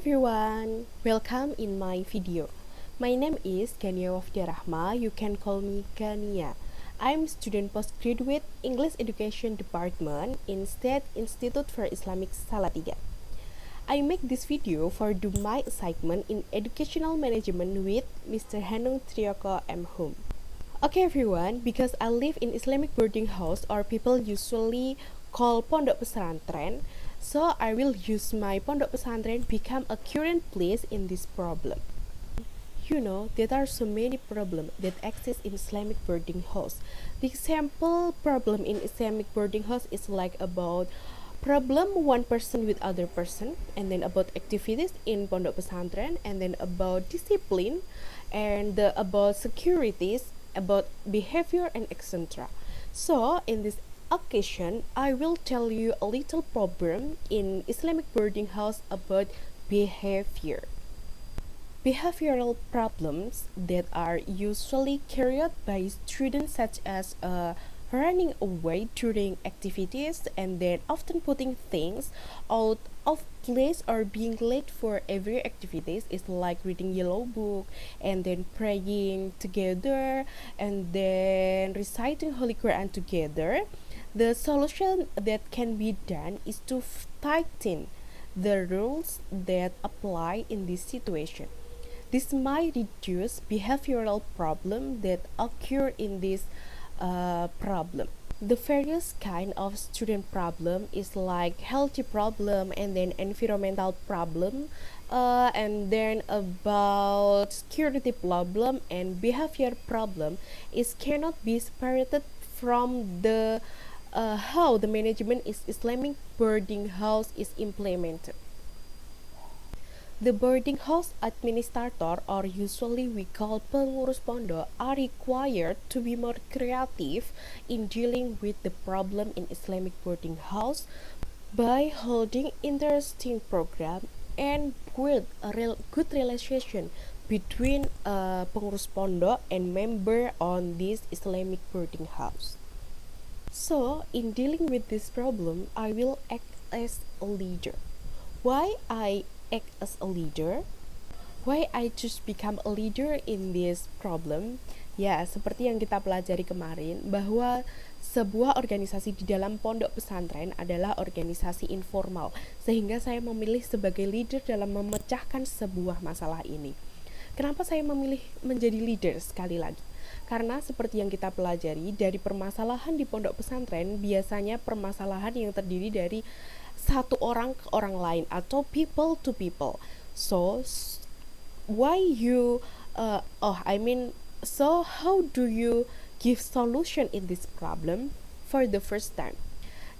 everyone, welcome in my video. My name is Gania Wafdirahma, you can call me Gania. I'm student postgraduate English Education Department in State Institute for Islamic Salatiga. I make this video for do my assignment in Educational Management with Mr. Hanung Trioko M. Hum. Okay everyone, because I live in Islamic boarding house or people usually call pondok pesantren, so I will use my pondok pesantren become a current place in this problem. You know, there are so many problems that exist in Islamic boarding house. The example problem in Islamic boarding house is like about problem one person with other person, and then about activities in pondok pesantren, and then about discipline, and about securities, about behavior and etc. So in this occasion, I will tell you a little problem in Islamic boarding house about behavior. Behavioral problems that are usually carried by students such as running away during activities and then often putting things out of place or being late for every activities is like reading yellow book and then praying together and then reciting Holy Quran together. The solution that can be done is to tighten the rules that apply in this situation. This might reduce behavioral problem that occur in this problem. The various kind of student problem is like healthy problem and then environmental problem, and then about security problem and behavior problem is cannot be separated from the how the management is Islamic boarding house is implemented. The boarding house administrator, or usually we call pengurus pondok, are required to be more creative in dealing with the problem in Islamic boarding house by holding interesting program and build a good relationship between pengurus pondok and member on this Islamic boarding house. So in dealing with this problem, I will act as a leader. Why I act as a leader? Why I choose become a leader in this problem? Ya, seperti yang kita pelajari kemarin, bahwa sebuah organisasi di dalam pondok pesantren adalah organisasi informal, sehingga saya memilih sebagai leader dalam memecahkan sebuah masalah ini. Kenapa saya memilih menjadi leader sekali lagi? Karena seperti yang kita pelajari, dari permasalahan di pondok pesantren, biasanya permasalahan yang terdiri dari satu orang ke orang lain atau people to people. So why you so how do you give solution in this problem for the first time?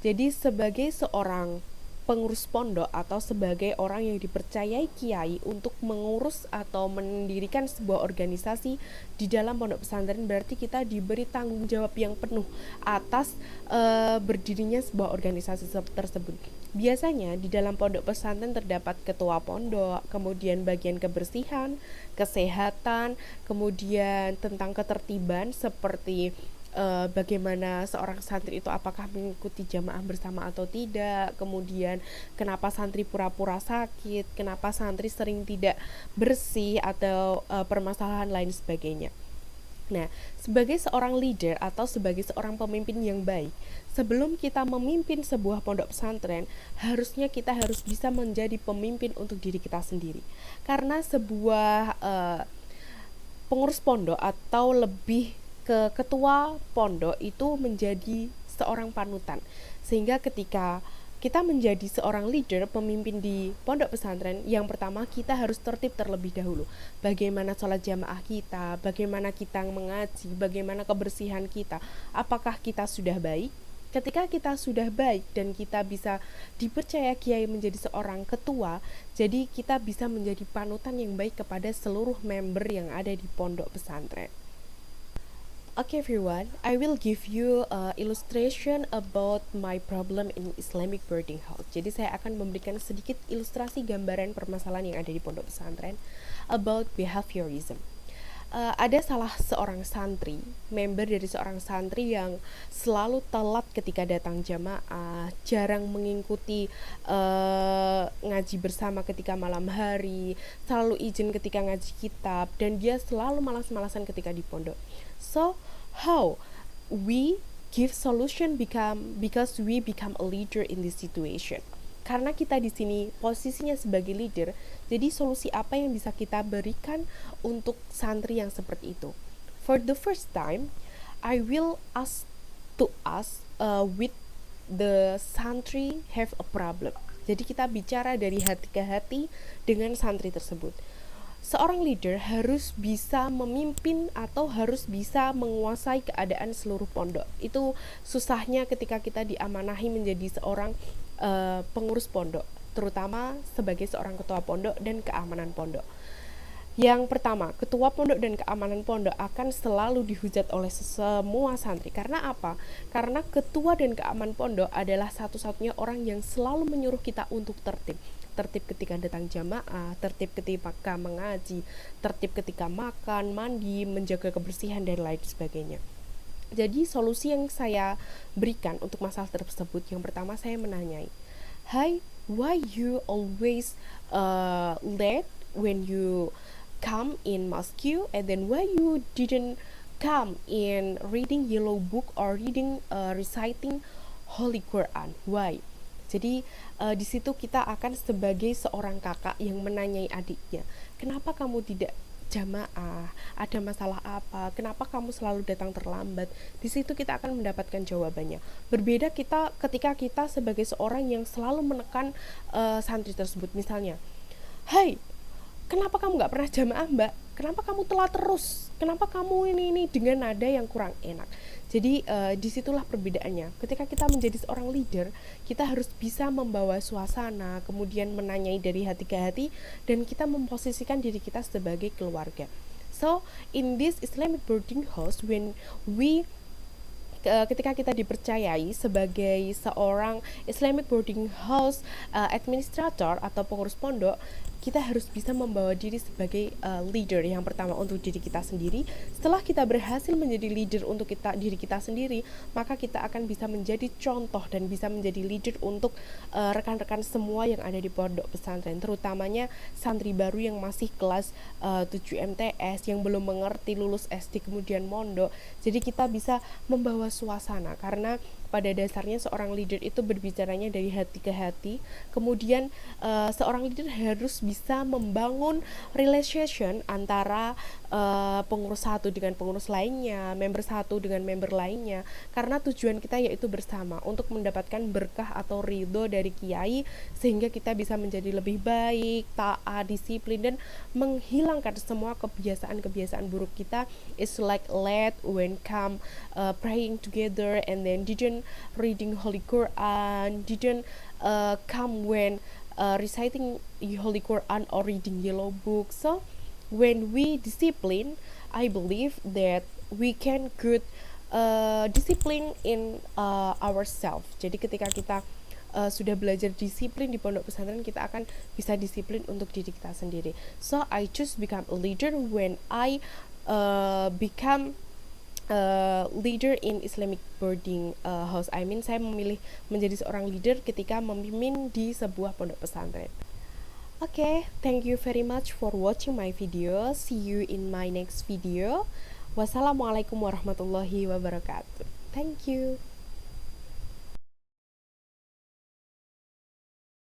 Jadi sebagai seorang pengurus pondok atau sebagai orang yang dipercayai kiai untuk mengurus atau mendirikan sebuah organisasi di dalam pondok pesantren, berarti kita diberi tanggung jawab yang penuh atas berdirinya sebuah organisasi tersebut. Biasanya di dalam pondok pesantren terdapat ketua pondok, kemudian bagian kebersihan, kesehatan, kemudian tentang ketertiban seperti bagaimana seorang santri itu apakah mengikuti jamaah bersama atau tidak, kemudian kenapa santri pura-pura sakit, kenapa santri sering tidak bersih atau permasalahan lain sebagainya. Nah, sebagai seorang leader atau sebagai seorang pemimpin yang baik, sebelum kita memimpin sebuah pondok pesantren, harusnya kita harus bisa menjadi pemimpin untuk diri kita sendiri. Karena sebuah pengurus pondok atau lebih ke ketua pondok itu menjadi seorang panutan, sehingga ketika kita menjadi seorang leader, pemimpin di pondok pesantren, yang pertama kita harus tertib terlebih dahulu. Bagaimana sholat jamaah kita, bagaimana kita mengaji, bagaimana kebersihan kita, apakah kita sudah baik? Ketika kita sudah baik dan kita bisa dipercaya kiai menjadi seorang ketua, jadi kita bisa menjadi panutan yang baik kepada seluruh member yang ada di pondok pesantren. Okay everyone, I will give you illustration about my problem in Islamic boarding house. Jadi saya akan memberikan sedikit ilustrasi gambaran permasalahan yang ada di pondok pesantren about behaviorism. ada salah seorang santri, member dari seorang santri yang selalu telat ketika datang jamaah, jarang mengikuti ngaji bersama ketika malam hari, selalu izin ketika ngaji kitab, dan dia selalu malas-malasan ketika di pondok. So, how we give solution because we become a leader in this situation. Karena kita di sini posisinya sebagai leader, jadi solusi apa yang bisa kita berikan untuk santri yang seperti itu? For the first time, I will ask to us with the santri have a problem. Jadi kita bicara dari hati ke hati dengan santri tersebut. Seorang leader harus bisa memimpin atau harus bisa menguasai keadaan seluruh pondok. Itu susahnya ketika kita diamanahi menjadi seorang pengurus pondok, terutama sebagai seorang ketua pondok dan keamanan pondok. Yang pertama, ketua pondok dan keamanan pondok akan selalu dihujat oleh semua santri. Karena apa? Karena ketua dan keamanan pondok adalah satu-satunya orang yang selalu menyuruh kita untuk tertib. Tertib ketika datang jamaah, tertib ketika mengaji, tertib ketika makan, mandi, menjaga kebersihan, dan lain sebagainya. Jadi solusi yang saya berikan untuk masalah tersebut, yang pertama saya menanyai, "Hi, why you always late when you come in mosque, and then why you didn't come in reading yellow book or reading reciting Holy Quran? Why?" Jadi di situ kita akan sebagai seorang kakak yang menanyai adiknya, kenapa kamu tidak jamaah, ada masalah apa, kenapa kamu selalu datang terlambat. Di situ kita akan mendapatkan jawabannya. Berbeda kita ketika kita sebagai seorang yang selalu menekan santri tersebut, misalnya, "Hai, kenapa kamu nggak pernah jamaah, Mbak? Kenapa kamu telat terus? Kenapa kamu ini dengan nada yang kurang enak?" Jadi disitulah perbedaannya. Ketika kita menjadi seorang leader, kita harus bisa membawa suasana, kemudian menanyai dari hati ke hati, dan kita memposisikan diri kita sebagai keluarga. So, in this Islamic boarding house, when we ketika kita dipercayai sebagai seorang Islamic boarding house administrator atau pengurus pondok, kita harus bisa membawa diri sebagai leader yang pertama untuk diri kita sendiri. Setelah kita berhasil menjadi leader untuk diri kita sendiri, maka kita akan bisa menjadi contoh dan bisa menjadi leader untuk rekan-rekan semua yang ada di pondok pesantren, terutamanya santri baru yang masih kelas 7 MTS, yang belum mengerti, lulus SD kemudian mondok. Jadi kita bisa membawa suasana, karena pada dasarnya seorang leader itu berbicaranya dari hati ke hati. Kemudian seorang leader harus bisa membangun relation antara pengurus satu dengan pengurus lainnya, member satu dengan member lainnya, karena tujuan kita yaitu bersama untuk mendapatkan berkah atau ridho dari kiai, sehingga kita bisa menjadi lebih baik, taat, disiplin, dan menghilangkan semua kebiasaan-kebiasaan buruk kita. It's like late when come praying together and then didn't reading Holy Quran, didn't come when reciting Holy Quran or reading yellow book. So when we discipline, I believe that we can good discipline in ourselves. Jadi ketika kita sudah belajar disiplin di pondok pesantren, kita akan bisa disiplin untuk diri kita sendiri. So I just become a leader when I become leader in Islamic boarding house. I mean, saya memilih menjadi seorang leader ketika memimpin di sebuah pondok pesantren. Okay, thank you very much for watching my video. See you in my next video. Wassalamualaikum warahmatullahi wabarakatuh. Thank you.